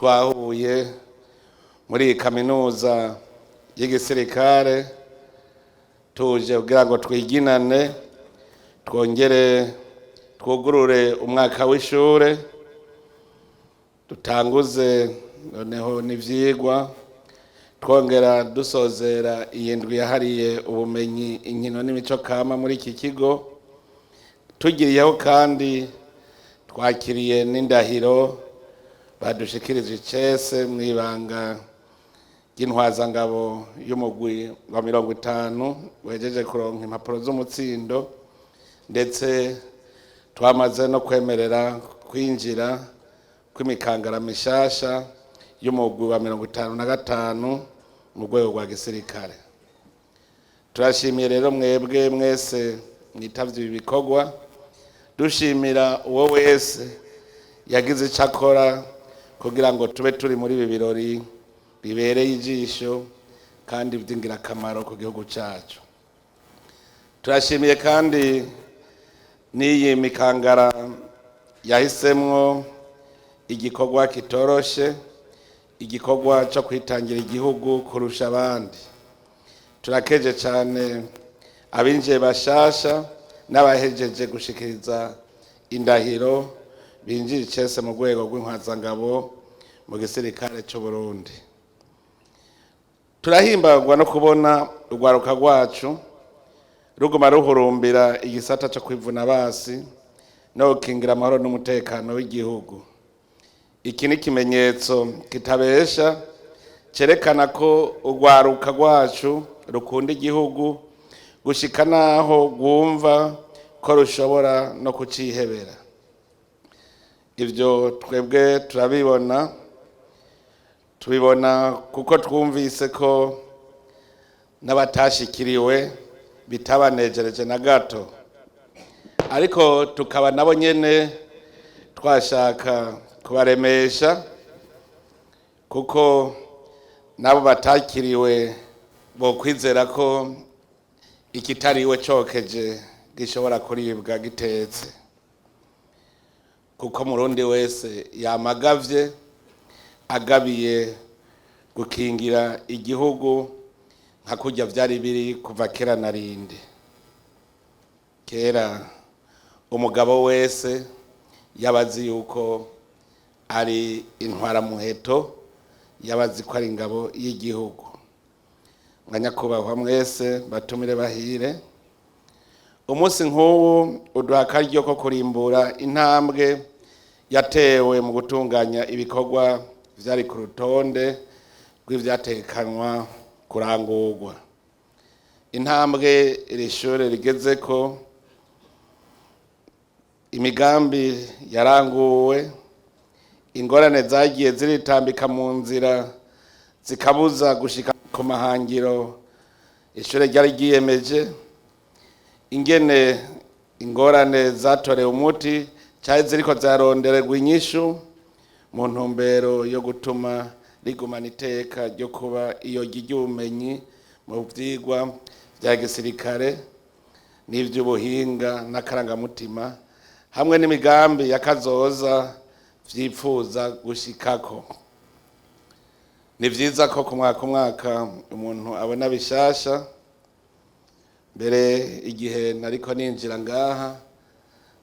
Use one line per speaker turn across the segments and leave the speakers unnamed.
twahuye muri kaminuza y'igisirikare tuje kugira ngo twiginane twongere twugurure umwaka w'ishure dutanguze noneho n'ivyigwa twongera dusozera iyindwi yahariye ubumenyi inkino n'imico kama muri iki kigo tugiriyeho kandi twakiriye n'indahiro badushikirije icese mw'ibanga ry'intwazangabo y'umugwi wa 50 wejeje kuronka impapuro z'umutsindo ndetse twamaze no kwemerera kwinjira kw'imikangara mishasha y'umugwi wa 55 mu rwego rwa gisirikare. Turashimiye rero mwebwe mwese mwitavye ibi bikorwa, dushimira uwo wese yagize ico akora kugira ngo tube turi muri ibi birori bibereye ijisho kandi vy'ingirakamaro ku gihugu cacu. Turashimiye kandi n'iyi mikangara yahisemwo igikorwa kitoroshe, igikorwa cyo kwitangira igihugu kurusha abandi. Turakeje cyane abinjiye bashasha n'abahejeje gushikiriza indahiro binjiye icese mu rwego rw'intwazangabo mu gisirikare cy'u Burundi. Turahimbagwa no kubona urwaruka rwacu ruguma ruhurumbira igisata cyo kwivuna basi no gukingira amahoro n'umutekano w'igihugu. Iki ni ikimenyetso kitabesha cerekana ko urwaruka rwacu rukunda igihugu gushika naho rwumva ko rushobora no kucihebera. Ivyo twebwe tubibona kuko twumvise ko n'abatashikiriwe bitabanejereje na gato, ariko tukaba nabo nyene twashaka kubaremesha kuko nabo batakiriwe bo kwizera ko ikitariwe cokeje gishobora kuribwa gitetse, kuko murundi wese yamagavye agabiye gukingira igihugu nka kurya vyari biri kuva kera na rindi. Kera umugabo wese yabazi yuko ari intwaramuheto, yabazi ko ari ingabo y'igihugu. Mwanyakubahwa mwese batumire bahire, umunsi nk'ubu uduha akaryo ko kurimbura intambwe yatewe mu gutunganya ibikorwa vyari ku rutonde rw'ivyatekanwa kurangurwa. Intambwe iri shure rigezeko, imigambi yaranguwe, ingorane zagiye ziritambika mu nzira zikabuza gushika ku mahangiro ishure ryari ryiyemeje, ingene ingorane zatorewe umuti cari ziriko zarondererwa inyishu mu ntumbero yo gutuma rigumana iteka ryo kuba iyo ry'ubumenyi mu vyigwa vya gisirikare n'ivy'ubuhinga n'akarangamutima hamwe n'imigambi yakazoza vyipfuza gushikako. Ni vyiza ko ku mwaka umuntu abona bishasha. Mbere igihe nariko ninjira ngaha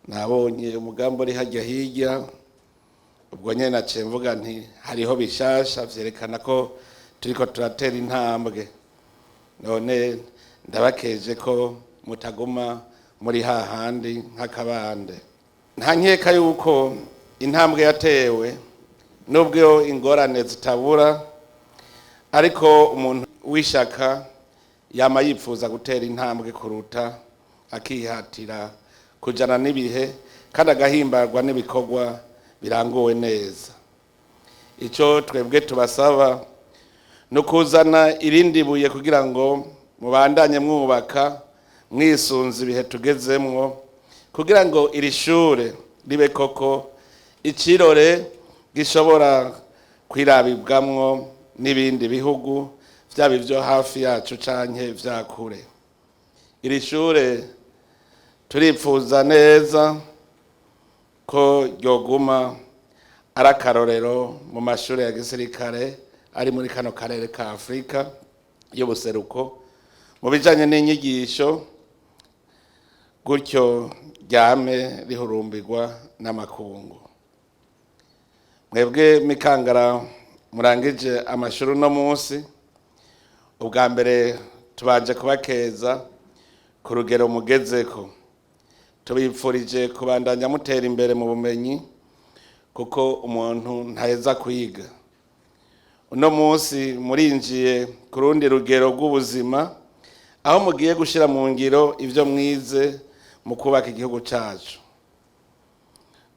nabonye umugambi uri harya hirya, ubwo nyene naciye mvuga nti hariho bishasha vyerekana ko turiko turatera intambwe. None ndabakeje ko mutaguma muri hahandi nk'akabande. Nta nkeka yuko intambwe yatewe nubwo ingorane zitabura, ariko umuntu wishaka yama yipfuza gutera intambwe kuruta akihatira kujana n'ibihe kandi agahimbarwa n'ibikorwa biranguwe neza. Ico twebwe tubasaba no kuzana irindi buye kugira ngo mubandanye mwubaka mwisunze ibihe tugezemwo, kugira ngo iri shure ribe koko icirore gishobora kwirabibwamwo n'ibindi bihugu vyaba ivyo hafi yacu canke vya kure. Iri shure turipfuza neza ko ryoguma arakarorero mu mashuri ya gisirikare ari muri kano karere ka Afrika y'ubuseruko mu bijanye n'inyigisho, gutyo ryame rihurumbirwa n'amakungu. Mwebwe Mikangara murangije amashuri no munsi, ubwa mbere tubaje kubakeza ku rugero mugezeko. Tubipfurije kubandanya mutera imbere mu bumenyi kuko umuntu ntaheza kwiga. Uno munsi murinjiye ku rundi rugero rw'ubuzima aho mugiye gushira mu ngiro ivyo mwize mu kubaka igihugu cacu.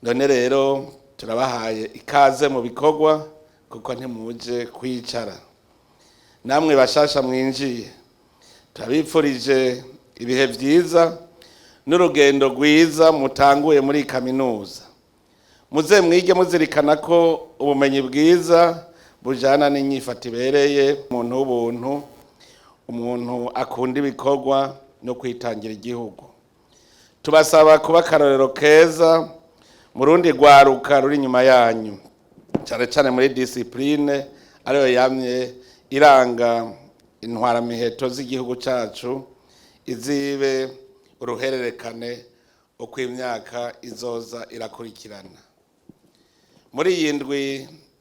None rero turabahaye ikaze mu bikorwa kuko ntimuje kwicara. Namwe bashasha mwinjiye turabipfurije ibihe vyiza n'urugendo rwiza mutanguye muri kaminuza. Muze mwige muzirikana ko ubumenyi bwiza bujana n'inyifato ibereye, umuntu w'ubuntu, umuntu akunda ibikorwa no kwitangira igihugu. Tubasaba kuba akarorero keza mu rundi rwaruka ruri inyuma yanyu, cyane cyane muri discipline ariyo yamye iranga intwaramiheto z'igihugu cacu, izibe uruhererekane uko imyaka izoza irakurikirana. Muri iyi ndwi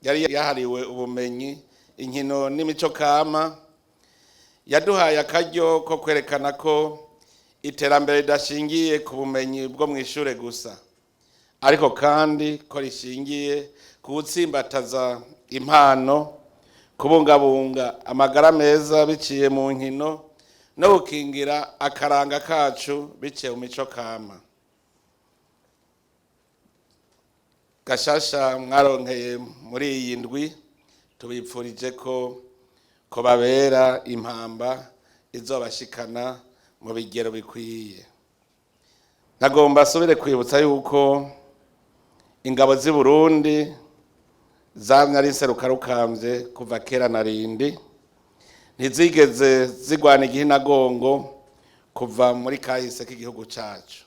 yari yahariwe ubumenyi, inkino n'imico kama, yaduhaye akaryo ko kwerekana ko iterambere ridashingiye ku bumenyi bwo mu ishure gusa, ariko kandi ko rishingiye ku gutsimbataza impano, kubungabunga amagara meza biciye mu nkino no gukingira akaranga kacu biciye mu mico kama. Gashasha mwaronkeye muri iyi ndwi, tubipfurije ko babera impamba izobashikana mu bigero bikwiye. Nagomba asubire kwibutsa yuko ingabo z'i Burundi zamye ari nserukarukambye kuva kera na rindi, ntizigeze zigwana igihinagongo kuva muri kahise k'igihugu cacu.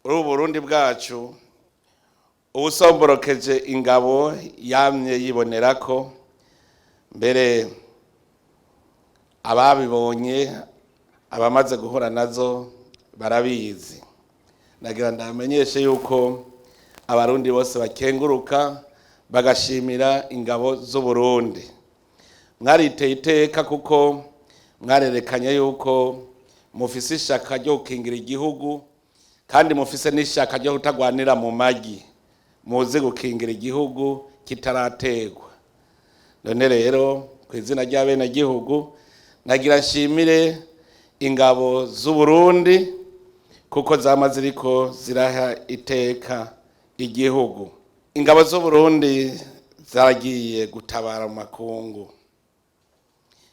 Uru Burundi bwacu ubusomborokeje ingabo yamye yibonerako, mbere ababibonye abamaze guhura nazo barabizi. Nagira ndamenyeshe yuko abarundi bose bakenguruka bagashimira ingabo z'u Burundi. Mwariteye iteka kuko mwarerekanye yuko mufise ishaka ryo gukingira igihugu kandi mufise n'ishaka ryo kutagwanira mu magi, muzi gukingira igihugu kitarategwa. None rero ku izina ry'abene gihugu nagira nshimire ingabo z'u Burundi kuko zama ziriko ziraha iteka igihugu. Ingabo z'u Burundi zaragiye gutabara mu makungu.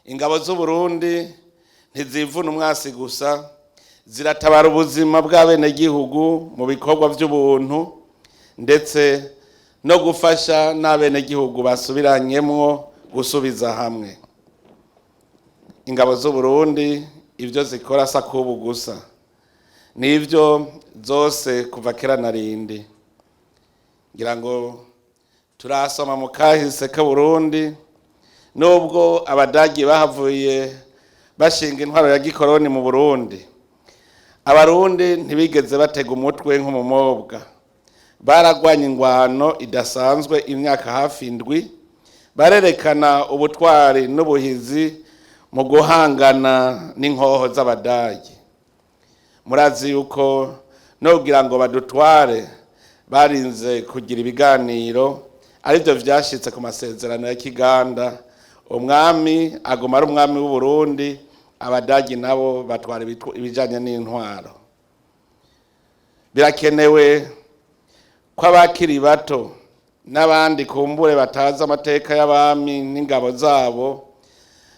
Ingabo z'u Burundi ntizivuna umwasi gusa, ziratabara ubuzima bw'abene gihugu mu bikorwa by'ubuntu ndetse no gufasha n'abene gihugu basubiranyemwo gusubiza hamwe. Ingabo z'u Burundi ivyo zikora sakubu gusa, nivyo zose kuva kera na rindi. Ngira ngo turasoma mu kahise ka Burundi, nubwo abadagi bahavuye bashinga intwaro ya gikoroni mu Burundi, abarundi ntibigeze batega umutwe nk'umumobwa. Baragwanya ingwano idasanzwe imyaka hafi indwi, barerekana ubutwari n'ubuhizi mu guhangana n'inkoho z'abadagi. Murazi yuko no kugira ngo badutware barinze kugira ibiganiro, arivyo vyashitse ku masezerano ya Kiganda. Umwami aguma ari umwami w'u Burundi, abadagi nabo batwara ibijanye n'intwaro. Birakenewe ko abakiri bato n'abandi kumbure batazi amateka y'abami n'ingabo zabo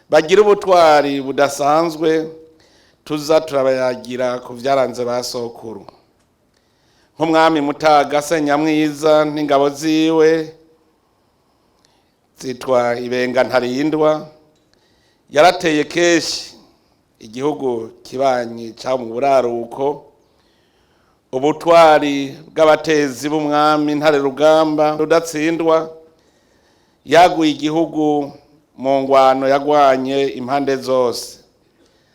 bagira ubutwari budasanzwe, tuza turabayagira ku vyaranze basokuru. Nk'umwami Mutaga Senyamwiza n'ingabo ziwe zitwa Ibenga Ntarindwa, yarateye keshi igihugu kibanyi ca mu buraruko ubutwari bw'abatezi b'umwami Ntare Rugamba Rudatsindwa yaguye igihugu mu ngwano yagwanye impande zose.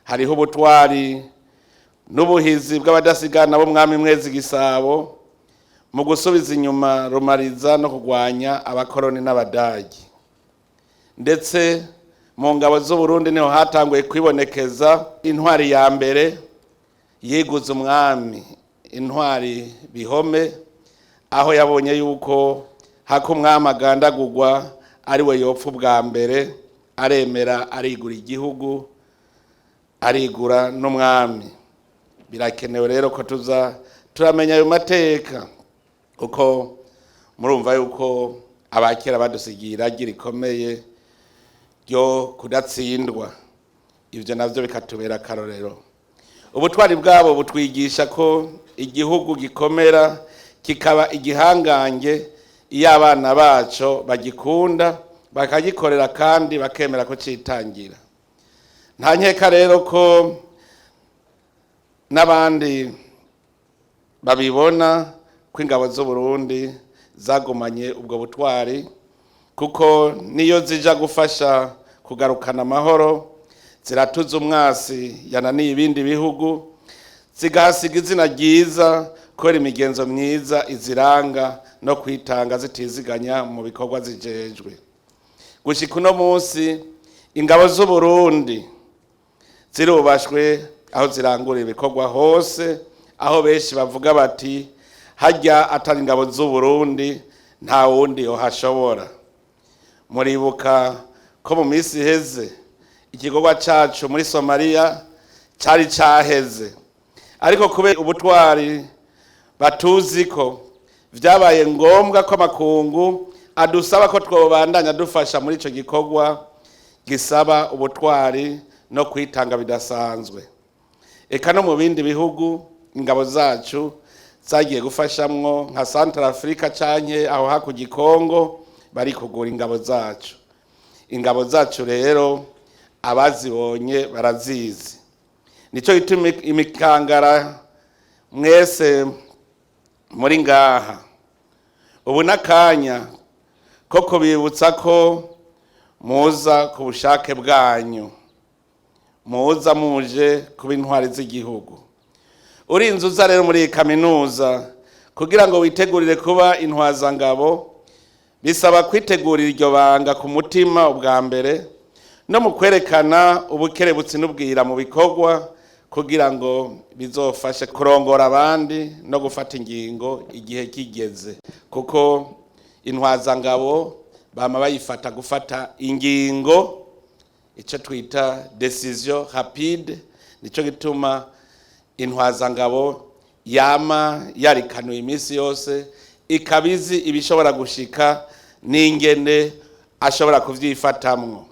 Hariho ubutwari n'ubuhizi bw'abadasigana b'umwami Mwezi Gisabo mu gusubiza inyuma Rumariza no kugwanya abakoroni n'abadagi. Ndetse mu ngabo z'u Burundi niho hatanguye kwibonekeza intwari ya mbere yiguze umwami, intwari Bihome, aho yabonye yuko hako umwami agandagurwa ari we yopfa bwa mbere, aremera arigura igihugu, arigura n'umwami. Birakenewe rero ko turamenya ayo mateka, kuko murumva yuko abakera badusigira iragi rikomeye ryo kudatsindwa. Ivyo navyo bikatubera akarorero. Ubutwari bwabo butwigisha ko igihugu gikomera kikaba igihangange iyo abana baco bagikunda bakagikorera kandi bakemera ko citangira. Nta nkeka rero ko n'abandi babibona ko ingabo z'u Burundi zagumanye ubwo butwari, kuko niyo zija gufasha kugarukana amahoro ziratuza umwasi yananiye ibindi bihugu, zigahasiga izina ryiza kubera imigenzo myiza iziranga no kwitanga zitiziganya mu bikorwa zijejwe. Gushika uno munsi ingabo z'u Burundi zirubashwe aho zirangura ibikorwa hose, aho benshi bavuga bati hajya atari ingabo z'u Burundi nta wundi yohashobora. Muribuka ko mu minsi iheze igikorwa cacu muri Somalia cari caheze, ariko kubera ubutwari batuzi ko vyabaye ngombwa ko amakungu adusaba ko twobandanya dufasha muri ico gikorwa gisaba ubutwari no kwitanga bidasanzwe. Eka no mu bindi bihugu ingabo zacu zagiye gufashamwo nka Central Africa canke aho hakurya Kongo bari kugura ingabo zacu. Ingabo zacu rero abazibonye barazizi. Nico gituma imikangara mwese muri ngaha ubu nakanya ko kubibutsa ko muza ku bushake bwanyu, muza muje kuba intwari z'igihugu. Urinze uza rero muri kaminuza kugira ngo witegurire kuba intwazangabo, bisaba kwitegurira iryo banga ku mutima ubwa mbere no mu kwerekana ubukerebutsi n'ubwira mu bikorwa, kugira ngo bizofashe kurongora abandi no gufata ingingo igihe kigeze, kuko intwazangabo bama bayifata gufata ingingo, ico twita decision rapide. Nico gituma intwazangabo yama yarikanuye iminsi yose ikabizi ibishobora gushika n'ingene ashobora kuvyifatamwo.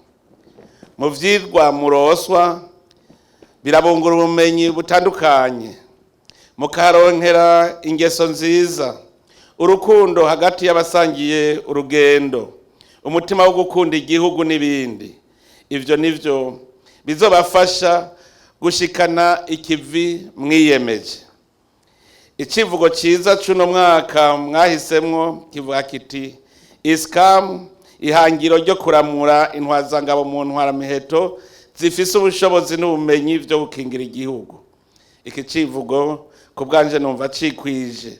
Mu vyirwa muroswa birabungura ubumenyi butandukanye, mukaronkera ingeso nziza, urukundo hagati y'abasangiye urugendo, umutima wo gukunda igihugu n'ibindi. Ivyo nivyo bizobafasha gushikana ikivi mwiyemeje. Icivugo ciza cuno mwaka mwahisemwo kivuga kiti iskam, ihangiro ryo kuramura intwazangabo mu ntwaramiheto zifise ubushobozi n'ubumenyi vyo gukingira igihugu. Iki civugo ku bwanje numva cikwije,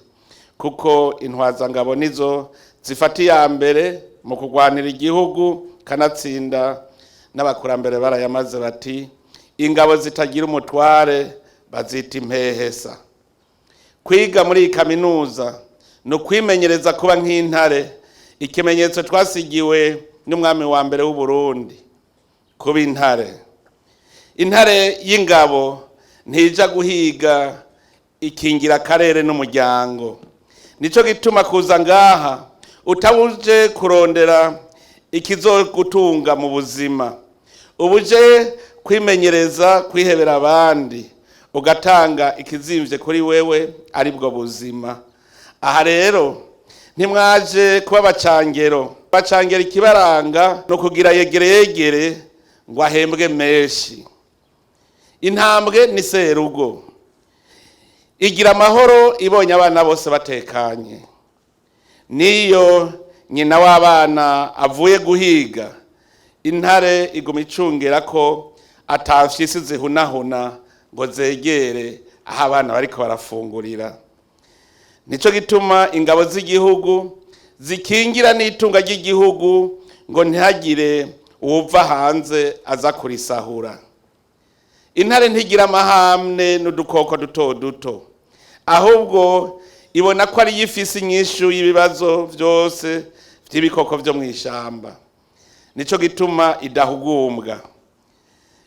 kuko intwazangabo nizo zifata iya mbere mu kugwanira igihugu, kanatsinda n'abakurambere barayamaze bati ingabo zitagira umutware bazita impehesa. Kwiga muri kaminuza no kwimenyereza kuba nk'intare, ikimenyetso twasigiwe n'umwami wa mbere w'u Burundi, kuba intare. Intare y'ingabo ntija guhiga, ikingira akarere n'umuryango. Nico gituma kuza ngaha utabuje kurondera ikizogutunga mu buzima, ubuje kwimenyereza kwihebera abandi, ugatanga ikizimvye kuri wewe ari bwo buzima. Aha rero ntimwaje kuba bacangero. Bacangera ikibaranga no kugira yegere ngo ahembwe menshi. Intambwe ni serugo. igira amahoro ibonye abana bose batekanye. Niyo nyina w'abana avuye guhiga, intare iguma icungera ko atafyisi zihunahuna ngo zegere aho abana bariko barafungurira. Nico gituma ingabo z'igihugu zikingira n'itunga ry'igihugu ngo ntihagire uwuva hanze aza kurisahura. Intare ntigira amahamne n'udukoko duto duto, ahubwo ibona ko ari yifisi nyinshi y'ibibazo byose by'ibikoko byo mu ishamba. Nico gituma idahugumbwa.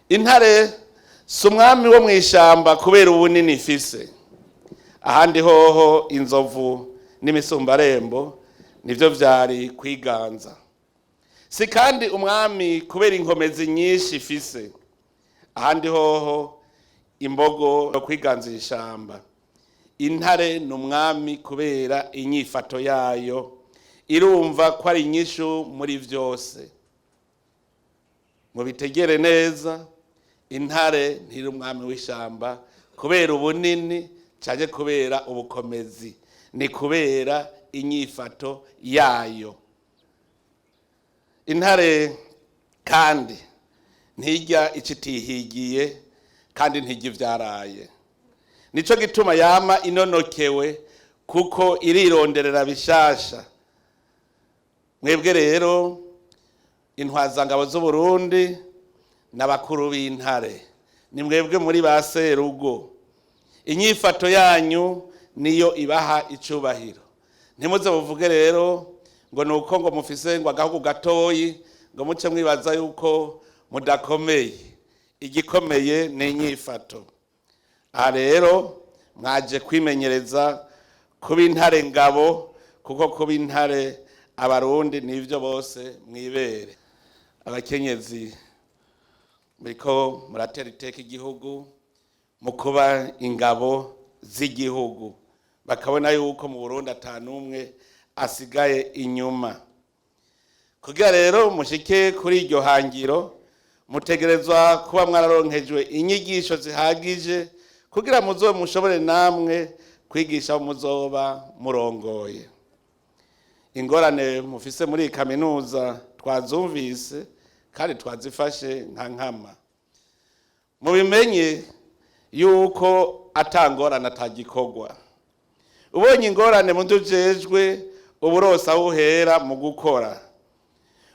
Intare si umwami wo mu ishamba kubera ubunini ifise. Ahandi hoho inzovu n'imisumbarembo nivyo vyari kwiganza. Si kandi umwami kubera inkomezi nyinshi ifise. Ahandi hoho imbogo no kwiganza ishamba. Intare n'umwami kubera inyifato yayo, irumva ko ari inyishu muri vyose. Mubitegere neza, intare ntiri umwami w'ishamba kubera ubunini canke kubera ubukomezi, ni kubera inyifato yayo. Intare kandi ntirya icitihigiye kandi ntirya ivyaraye. Nico gituma yama inonokewe kuko irironderera bishasha. Mwebwe rero intwazangabo z'u Burundi n'abakuru b'intare, ni mwebwe muri ba serugo. Inyifato yanyu niyo ibaha icubahiro. Ntimuze buvuge rero ngo nuko ngo mufise ngo agahugu gatoyi ngo muce mwibaza yuko mudakomeye. Igikomeye ni inyifato. Aha rero mwaje kwimenyereza kuba intare ngabo, kuko kuba intare abarundi nivyo bose mwibere. Abakenyezi muriko muratera iteka igihugu mu kuba ingabo z'igihugu, bakabona yuko mu Burundi atanumwe asigaye inyuma. Kugira rero mushike kuri iryo hangiro, mutegerezwa kuba mwararonkejwe inyigisho zihagije kugira muzobe mushobore namwe kwigisha abo muzoba murongoye. Ingorane mufise muri kaminuza twazumvise kandi twazifashe nka nkama. Mubimenye yuko atangorana atagikorwa. Ubonye ingorane mudujejwe uburosa aho uhera mu gukora.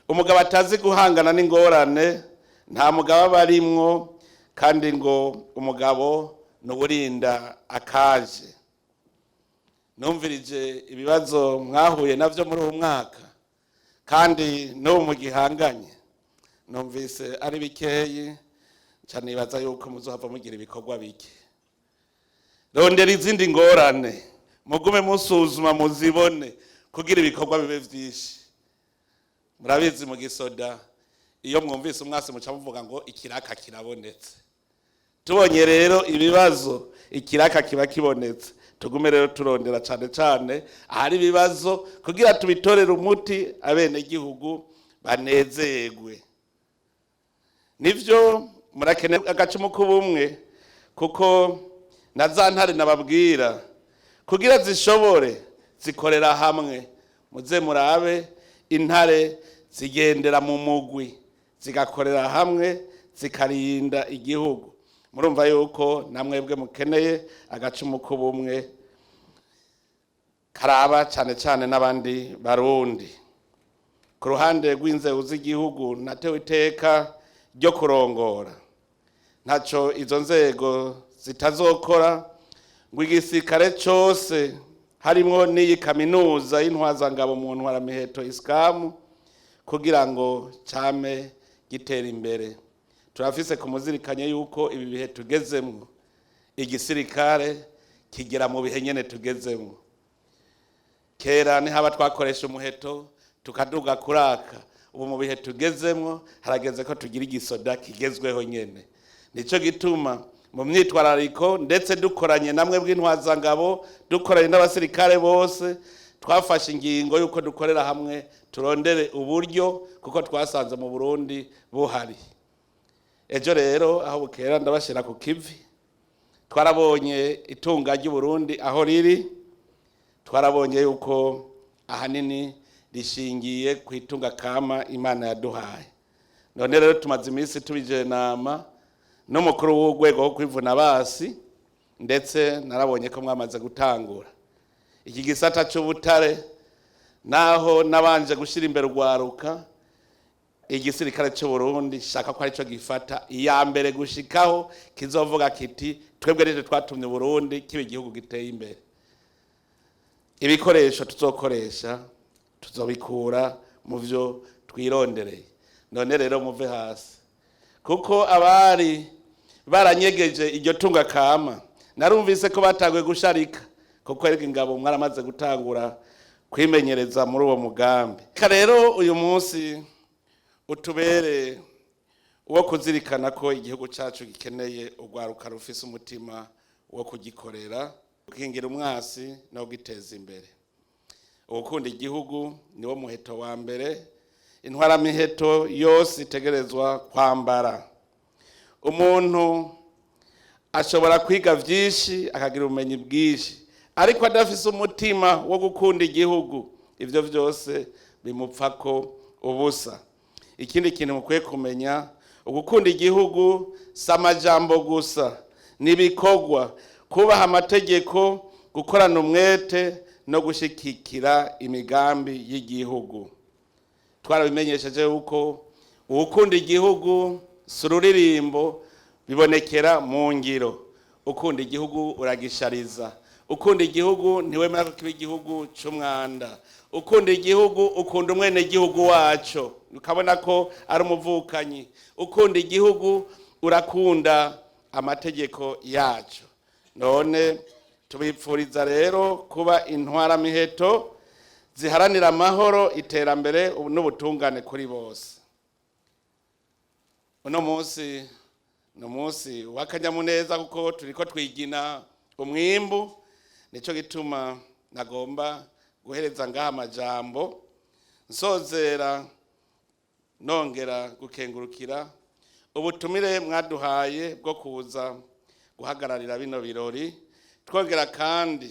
Umugabo atazi guhangana n'ingorane nta mugabo barimwo, kandi ngo umugabo n'uburinda akaje. Numvirije ibibazo mwahuye navyo muri uwo mwaka, kandi no mu gihanganye numvise ari bikeyi cyane. Nibaza yuko muzohava mugira ibikorwa bike. Rondera izindi ngorane, mugume musuzuma muzibone kugira ibikorwa bibe vyinshi. Murabizi mu gisoda iyo mwumvise umwasi muca muvuga ngo ikiraka kirabonetse. Tubonye rero ibibazo ikiraka kiba kibonetse, tugume rero turondera cyane cyane ahari ibibazo kugira tubitorere umuti abene gihugu banezerwe. Nivyo murakene agacumu k'ubumwe, kuko na za ntare nababwira kugira zishobore zikorera hamwe. Muze murabe intare zigendera mu mugwi, zigakorera hamwe, zikarinda igihugu. Murumva yuko namwebwe mukeneye agacumu k'ubumwe karaba cyane cyane n'abandi barundi. Ku ruhande rw'inzego z'igihugu natewe iteka ryo kurongora. Ntaco izo nzego zitazokora ngo igisirikare cyose harimwo n'iyi kaminuza y'intwazangabo mu ntwaramiheto iskamu kugira ngo cyame gitera imbere. Turafise kumuzirikanye yuko ibi bihe tugezemwo igisirikare kigera mu bihe nyene tugezemwo. Kera ni haba twakoresha umuheto tukaduga kuraka, ubu mu bihe tugezemwo harageze ko tugira igisoda kigezweho nyene. Nico gituma mu myitwarariko ndetse dukoranye namwe bw'intwazangabo, dukoranye n'abasirikare bose, twafashe ingingo yuko dukorera hamwe turondere uburyo, kuko twasanze mu Burundi buhari. Ejo rero aho bukera ndabashira ku kivi twarabonye itunga ry'Uburundi aho riri, twarabonye yuko ahanini rishingiye ku itunga kama Imana yaduhaye. None rero tumaze iminsi tubijenama n'umukuru w'urwego wo kwivuna basi, ndetse narabonye ko mwamaze gutangura iki gisata cy'ubutare, naho nabanje gushira imbere urwaruka. Igisirikare cy'u Burundi shaka ko arico gifata iya mbere gushikaho kizovuga kiti twebwe rero twatumye Burundi kibe igihugu giteye imbere. Ibikoresho tuzokoresha tuzobikura mu byo twirondereye. None rero muve hasi, kuko abari baranyegeje iryo tunga kama narumvise ko batagwe gusharika, kuko erega ingabo mwaramaze gutangura kwimenyereza muri uwo mugambi. Rero uyu munsi utubere uwo kuzirikana ko igihugu cyacu gikeneye urwaruka rufise umutima wo kugikorera, gukingira umwasi no giteza imbere. Ukunda igihugu niwo muheto wa mbere intwaramiheto yose itegerezwa kwambara. Umuntu ashobora kwiga byinshi akagira ubumenyi bwinshi, ariko adafise umutima wo gukunda igihugu, ivyo byose bimupfako ubusa. Ikindi kintu mukwiye kumenya, ugukunda igihugu si amajambo gusa, n'ibikorwa, kubaha amategeko, gukorana umwete no gushigikira imigambi y'igihugu. Twarabimenyesheje uko ukunda igihugu si ururirimbo, bibonekera mu ngiro. Ukunda igihugu uragishariza. Ukunda igihugu ntiwemera ko kiba igihugu cy'umwanda. Ukunda igihugu ukunda umwene igihugu wacu, ukabona ko ari umuvukanyi. Ukunda igihugu urakunda amategeko yacu. None tubipfuriza rero kuba intwaramiheto ziharanira amahoro, iterambere n'ubutungane kuri bose. Uno munsi no munsi wakanyamuneza, kuko turiko twigina umwimbu. Nico gituma nagomba guhereza ngaha amajambo nsozera nongera gukengurukira ubutumire mwaduhaye bwo kuza guhagararira bino birori. Twongera kandi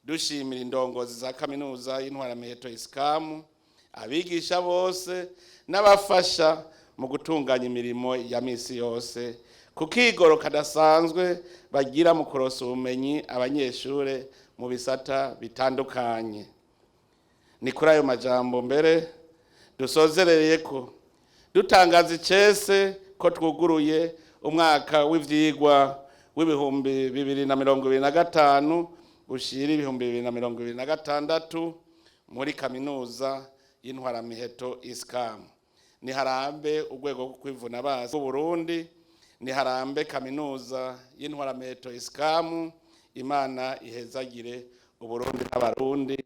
dushimira indongozi za kaminuza y'Intwaramiheto ISCAM, abigisha bose n'abafasha mu gutunganya imirimo ya misi yose, kukigoro kadasanzwe bagira mu kurosa ubumenyi abanyeshure mu bisata bitandukanye. Ni kuri ayo majambo mbere dusozereye ko dutangaza icese ko twuguruye umwaka w'ivyigwa w'ibihumbi 2025 ushira ibihumbi 2026 muri kaminuza y'Intwaramiheto ISCAM. Ni harambe urwego rwo kwivuna basi mu Burundi, ni harambe kaminuza y'Intwaramiheto ISCAM. Imana ihezagire Uburundi n'abarundi.